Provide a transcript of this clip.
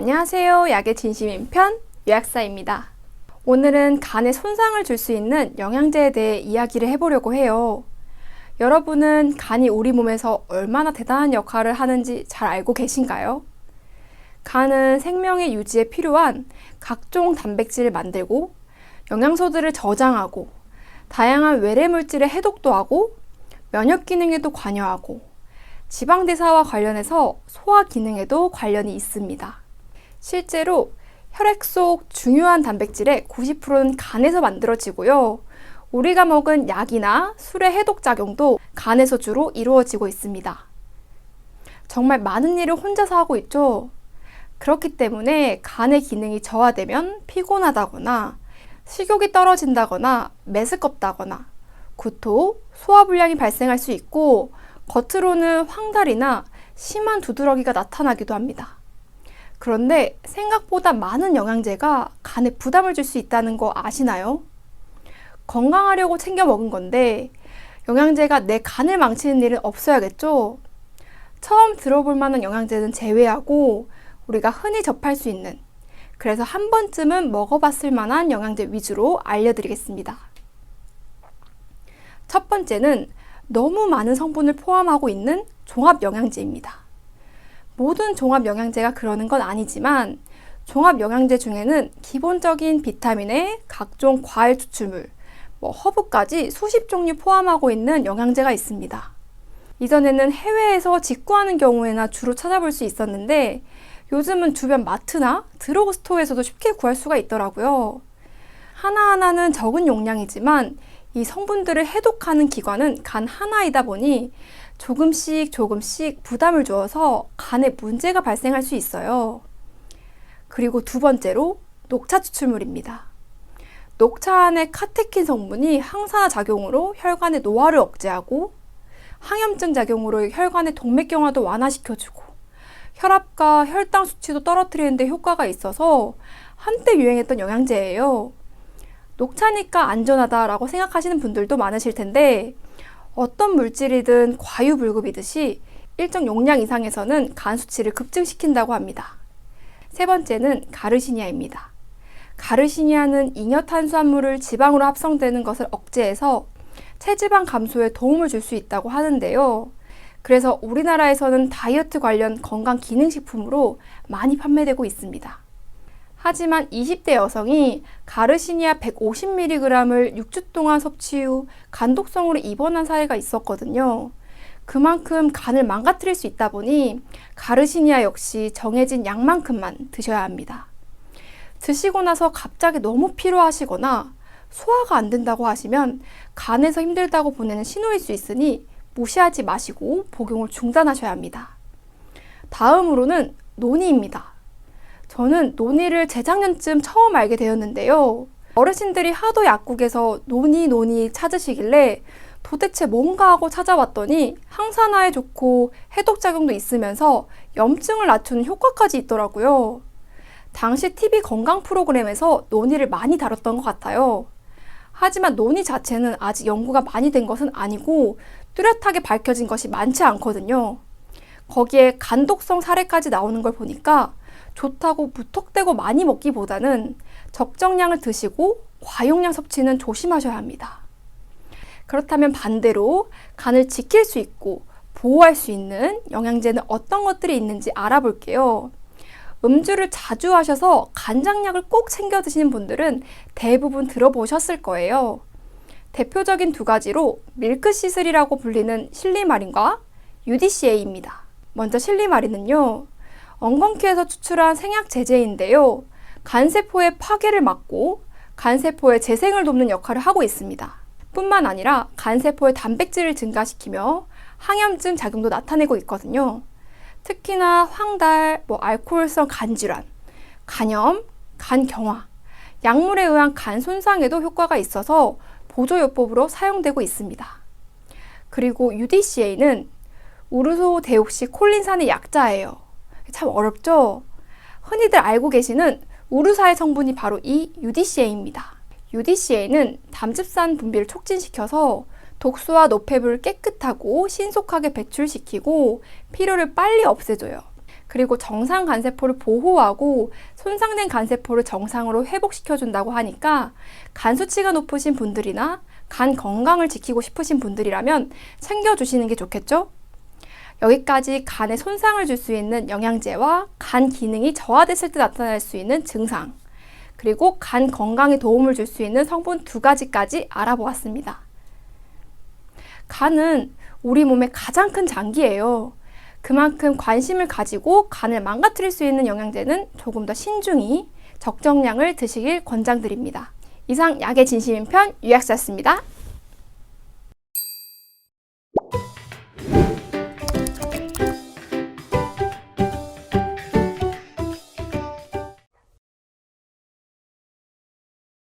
안녕하세요. 약의 진심인 편 요약사입니다. 오늘은 간에 손상을 줄 수 있는 영양제에 대해 이야기를 해보려고 해요. 여러분은 간이 우리 몸에서 얼마나 대단한 역할을 하는지 잘 알고 계신가요? 간은 생명의 유지에 필요한 각종 단백질을 만들고 영양소들을 저장하고 다양한 외래 물질의 해독도 하고 면역 기능에도 관여하고 지방 대사와 관련해서 소화 기능에도 관련이 있습니다. 실제로 혈액 속 중요한 단백질의 90%는 간에서 만들어지고요. 우리가 먹은 약이나 술의 해독 작용도 간에서 주로 이루어지고 있습니다. 정말 많은 일을 혼자서 하고 있죠. 그렇기 때문에 간의 기능이 저하되면 피곤하다거나 식욕이 떨어진다거나 메스껍다거나 구토, 소화불량이 발생할 수 있고 겉으로는 황달이나 심한 두드러기가 나타나기도 합니다. 그런데 생각보다 많은 영양제가 간에 부담을 줄 수 있다는 거 아시나요? 건강하려고 챙겨 먹은 건데 영양제가 내 간을 망치는 일은 없어야겠죠? 처음 들어볼 만한 영양제는 제외하고 우리가 흔히 접할 수 있는, 그래서 한 번쯤은 먹어봤을 만한 영양제 위주로 알려드리겠습니다. 첫 번째는 너무 많은 성분을 포함하고 있는 종합영양제입니다. 모든 종합영양제가 그러는 건 아니지만 종합영양제 중에는 기본적인 비타민에 각종 과일 추출물, 허브까지 수십 종류 포함하고 있는 영양제가 있습니다. 이전에는 해외에서 직구하는 경우에나 주로 찾아볼 수 있었는데 요즘은 주변 마트나 드러그스토어에서도 쉽게 구할 수가 있더라고요. 하나하나는 적은 용량이지만 이 성분들을 해독하는 기관은 간 하나이다 보니 조금씩 부담을 주어서 간에 문제가 발생할 수 있어요. 그리고 두 번째로 녹차 추출물입니다. 녹차 안에 카테킨 성분이 항산화 작용으로 혈관의 노화를 억제하고 항염증 작용으로 혈관의 동맥경화도 완화시켜주고 혈압과 혈당 수치도 떨어뜨리는 데 효과가 있어서 한때 유행했던 영양제예요. 녹차니까 안전하다라고 생각하시는 분들도 많으실 텐데 어떤 물질이든 과유불급이듯이 일정 용량 이상에서는 간 수치를 급증시킨다고 합니다. 세 번째는 가르시니아입니다. 가르시니아는 잉여 탄수화물을 지방으로 합성되는 것을 억제해서 체지방 감소에 도움을 줄 수 있다고 하는데요. 그래서 우리나라에서는 다이어트 관련 건강 기능식품으로 많이 판매되고 있습니다. 하지만 20대 여성이 가르시니아 150mg을 6주 동안 섭취 후 간독성으로 입원한 사례가 있었거든요. 그만큼 간을 망가뜨릴 수 있다 보니 가르시니아 역시 정해진 양만큼만 드셔야 합니다. 드시고 나서 갑자기 너무 피로하시거나 소화가 안 된다고 하시면 간에서 힘들다고 보내는 신호일 수 있으니 무시하지 마시고 복용을 중단하셔야 합니다. 다음으로는 노니입니다. 저는 노니를 재작년쯤 처음 알게 되었는데요. 어르신들이 하도 약국에서 노니 찾으시길래 도대체 뭔가 하고 찾아봤더니 항산화에 좋고 해독작용도 있으면서 염증을 낮추는 효과까지 있더라고요. 당시 TV 건강 프로그램에서 노니를 많이 다뤘던 것 같아요. 하지만 노니 자체는 아직 연구가 많이 된 것은 아니고 뚜렷하게 밝혀진 것이 많지 않거든요. 거기에 간독성 사례까지 나오는 걸 보니까 좋다고 무턱대고 많이 먹기보다는 적정량을 드시고 과용량 섭취는 조심하셔야 합니다. 그렇다면 반대로 간을 지킬 수 있고 보호할 수 있는 영양제는 어떤 것들이 있는지 알아볼게요. 음주를 자주 하셔서 간장약을 꼭 챙겨 드시는 분들은 대부분 들어보셨을 거예요. 대표적인 두 가지로 밀크시슬이라고 불리는 실리마린과 UDCA입니다. 먼저 실리마린은요, 엉겅퀴에서 추출한 생약 제제인데요. 간세포의 파괴를 막고 간세포의 재생을 돕는 역할을 하고 있습니다. 뿐만 아니라 간세포의 단백질을 증가시키며 항염증 작용도 나타내고 있거든요. 특히나 황달, 알코올성 간질환, 간염, 간경화, 약물에 의한 간 손상에도 효과가 있어서 보조요법으로 사용되고 있습니다. 그리고 UDCA는 우르소데옥시콜린산의 약자예요. 참 어렵죠? 흔히들 알고 계시는 우르사의 성분이 바로 이 UDCA입니다. UDCA는 담즙산 분비를 촉진시켜서 독소와 노폐물을 깨끗하고 신속하게 배출시키고 피로를 빨리 없애줘요. 그리고 정상 간세포를 보호하고 손상된 간세포를 정상으로 회복시켜준다고 하니까 간 수치가 높으신 분들이나 간 건강을 지키고 싶으신 분들이라면 챙겨주시는 게 좋겠죠? 여기까지 간에 손상을 줄 수 있는 영양제와 간 기능이 저하됐을 때 나타날 수 있는 증상, 그리고 간 건강에 도움을 줄 수 있는 성분 2가지까지 알아보았습니다. 간은 우리 몸의 가장 큰 장기예요. 그만큼 관심을 가지고 간을 망가뜨릴 수 있는 영양제는 조금 더 신중히 적정량을 드시길 권장드립니다. 이상 약의 진심인 편 유약사였습니다.